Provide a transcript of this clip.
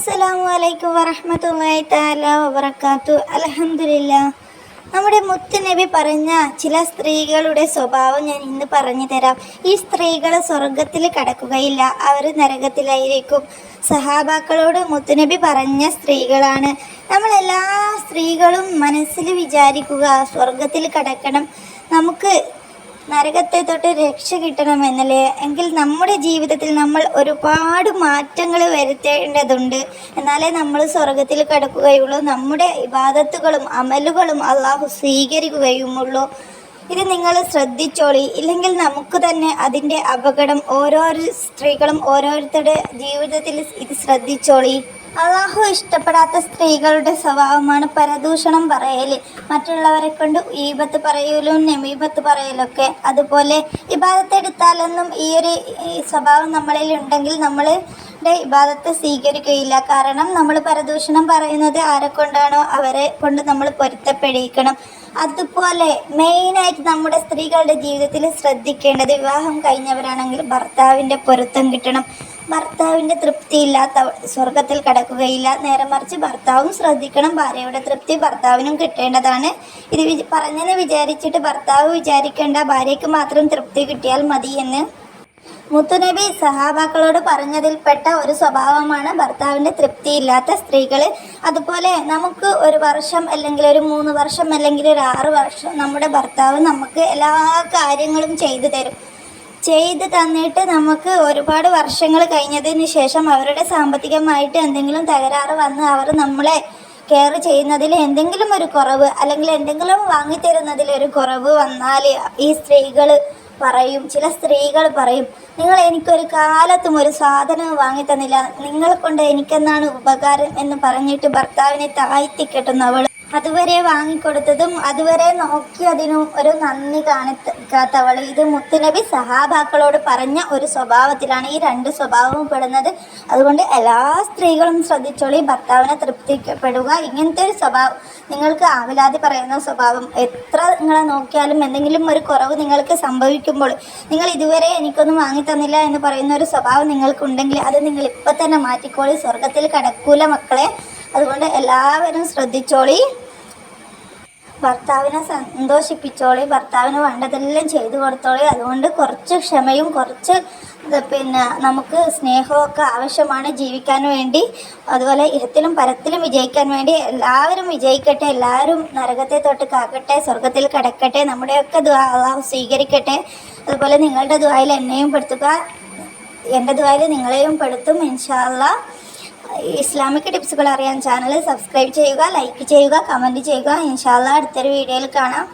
അസ്സലാമു അലൈക്കും വറഹ്മത്തുള്ളാഹി തആല വബറകാത്തു. അൽഹംദുലില്ലാ. നമ്മുടെ മുത്തുനബി പറഞ്ഞ ചില സ്ത്രീകളുടെ സ്വഭാവം ഞാൻ ഇന്ന് പറഞ്ഞു തരാം. ഈ സ്ത്രീകൾ സ്വർഗത്തിൽ കടക്കുകയില്ല, അവർ നരകത്തിലായിരിക്കും. സഹാബാക്കളോട് മുത്തുനബി പറഞ്ഞ സ്ത്രീകളാണ്. നമ്മളെല്ലാ സ്ത്രീകളും മനസ്സിൽ വിചാരിക്കുക, സ്വർഗത്തിൽ കടക്കണം, നമുക്ക് നരകത്തെ തൊട്ട് രക്ഷ കിട്ടണമെന്നല്ലേ. എങ്കിൽ നമ്മുടെ ജീവിതത്തിൽ നമ്മൾ ഒരുപാട് മാറ്റങ്ങൾ വരുത്തേണ്ടതുണ്ട്. എന്നാലേ നമ്മൾ സ്വർഗത്തിൽ കടക്കുകയുള്ളൂ, നമ്മുടെ ഇബാദത്തുകളും അമലുകളും അള്ളാഹു സ്വീകരിക്കുകയുമുള്ളൂ. ഇത് നിങ്ങൾ ശ്രദ്ധിച്ചോളി, ഇല്ലെങ്കിൽ നമുക്ക് തന്നെ അതിൻ്റെ അപകടം. ഓരോരോ സ്ത്രീകളും ഓരോരുത്തരുടെ ജീവിതത്തിൽ ഇത് ശ്രദ്ധിച്ചോളി. അള്ളാഹു ഇഷ്ടപ്പെടാത്ത സ്ത്രീകളുടെ സ്വഭാവമാണ് പരദൂഷണം പറയൽ, മറ്റുള്ളവരെ കൊണ്ട് ഈബത്ത് പറയലും നമീബത്ത് പറയലൊക്കെ. അതുപോലെ ഇബാദത്തെടുത്താലൊന്നും ഈ ഒരു സ്വഭാവം നമ്മളിൽ ഉണ്ടെങ്കിൽ നമ്മളുടെ ഇബാദത്ത് സ്വീകരിക്കുകയില്ല. കാരണം നമ്മൾ പരദൂഷണം പറയുന്നത് ആരെ കൊണ്ടാണോ അവരെ കൊണ്ട് നമ്മൾ പൊരുത്തപ്പെടിക്കണം. അതുപോലെ മെയിനായിട്ട് നമ്മുടെ സ്ത്രീകളുടെ ജീവിതത്തിൽ ശ്രദ്ധിക്കേണ്ടത്, വിവാഹം കഴിഞ്ഞവരാണെങ്കിൽ ഭർത്താവിൻ്റെ പൊരുത്തം കിട്ടണം. ഭർത്താവിൻ്റെ തൃപ്തിയില്ലാത്ത സ്വർഗത്തിൽ കടക്കുകയില്ല. നേരെ മറിച്ച് ഭർത്താവും ശ്രദ്ധിക്കണം, ഭാര്യയുടെ തൃപ്തി ഭർത്താവിനും കിട്ടേണ്ടതാണ്. ഇത് പറഞ്ഞെന്ന് വിചാരിച്ചിട്ട് ഭർത്താവ് വിചാരിക്കേണ്ട ഭാര്യയ്ക്ക് മാത്രം തൃപ്തി കിട്ടിയാൽ മതി എന്ന്. മുത്തുനബി സഹാബാക്കളോട് പറഞ്ഞതിൽപ്പെട്ട ഒരു സ്വഭാവമാണ് ഭർത്താവിൻ്റെ തൃപ്തിയില്ലാത്ത സ്ത്രീകൾ. അതുപോലെ നമുക്ക് ഒരു വർഷം അല്ലെങ്കിൽ ഒരു 3 വർഷം അല്ലെങ്കിൽ ഒരു 6 വർഷം നമ്മുടെ ഭർത്താവ് നമുക്ക് എല്ലാ കാര്യങ്ങളും ചെയ്തു തരും. ചെയ്ത് തന്നിട്ട് നമുക്ക് ഒരുപാട് വർഷങ്ങൾ കഴിഞ്ഞതിന് ശേഷം അവരുടെ സാമ്പത്തികമായിട്ട് എന്തെങ്കിലും തകരാറ് വന്ന് അവർ നമ്മളെ കെയർ ചെയ്യുന്നതിൽ എന്തെങ്കിലും ഒരു കുറവ് അല്ലെങ്കിൽ എന്തെങ്കിലും വാങ്ങിത്തരുന്നതിൽ ഒരു കുറവ് വന്നാൽ ഈ സ്ത്രീകൾ പറയും, ചില സ്ത്രീകൾ പറയും, നിങ്ങൾ എനിക്കൊരു കാലത്തും ഒരു സാധനവും വാങ്ങി തന്നില്ല, നിങ്ങളെ കൊണ്ട് എനിക്കെന്നാണ് ഉപകാരം എന്ന് പറഞ്ഞിട്ട് ഭർത്താവിനെ താഴ്ത്തിക്കെട്ടുന്നവൾ. അതുവരെ വാങ്ങിക്കൊടുത്തതും അതുവരെ നോക്കിയതിനും ഒരു നന്ദി കാണിക്കാത്തവൾ. ഇത് മുത്തുനബി സഹാബാക്കളോട് പറഞ്ഞ ഒരു സ്വഭാവത്തിലാണ് ഈ 2 സ്വഭാവവും പെടുന്നത്. അതുകൊണ്ട് എല്ലാ സ്ത്രീകളും ശ്രദ്ധിച്ചോളി, ഭർത്താവിനെ തൃപ്തിപ്പെടുക. ഇങ്ങനത്തെ ഒരു സ്വഭാവം, നിങ്ങൾക്ക് ആവലാതി പറയുന്ന സ്വഭാവം, എത്ര നിങ്ങളെ നോക്കിയാലും എന്തെങ്കിലും ഒരു കുറവ് നിങ്ങൾക്ക് സംഭവിക്കുമ്പോൾ നിങ്ങൾ ഇതുവരെ എനിക്കൊന്നും വാങ്ങി തന്നില്ല എന്ന് പറയുന്ന ഒരു സ്വഭാവം നിങ്ങൾക്കുണ്ടെങ്കിൽ അത് നിങ്ങൾ ഇപ്പം തന്നെ മാറ്റിക്കോളി. സ്വർഗത്തിൽ കടക്കൂല മക്കളെ. അതുകൊണ്ട് എല്ലാവരും ശ്രദ്ധിച്ചോളി, ഭർത്താവിനെ സന്തോഷിപ്പിച്ചോളി, ഭർത്താവിന് വേണ്ടതെല്ലാം ചെയ്തു കൊടുത്തോളി. അതുകൊണ്ട് കുറച്ച് ക്ഷമയും കുറച്ച് നമുക്ക് സ്നേഹമൊക്കെ ആവശ്യമാണ് ജീവിക്കാൻ വേണ്ടി. അതുപോലെ ഇഹത്തിലും പരത്തിലും വിജയിക്കാൻ വേണ്ടി എല്ലാവരും വിജയിക്കട്ടെ, എല്ലാവരും നരകത്തെ തൊട്ട് കാക്കട്ടെ, സ്വർഗത്തിൽ കടക്കട്ടെ, നമ്മുടെയൊക്കെ ദുആ അല്ലാഹു സ്വീകരിക്കട്ടെ. അതുപോലെ നിങ്ങളുടെ ദുആയിൽ എന്നെയും പെടുത്തുക, എൻ്റെ ദുആയിൽ നിങ്ങളെയും പെടുത്തും ഇൻഷാ അല്ലാഹ്. ഇസ്ലാമിക് ടിപ്സുകൾ അറിയാൻ ചാനൽ സബ്സ്ക്രൈബ് ചെയ്യുക, ലൈക്ക് ചെയ്യുക, കമൻറ്റ് ചെയ്യുക. ഇൻഷാ അല്ലാഹ് അടുത്തൊരു വീഡിയോയിൽ കാണാം.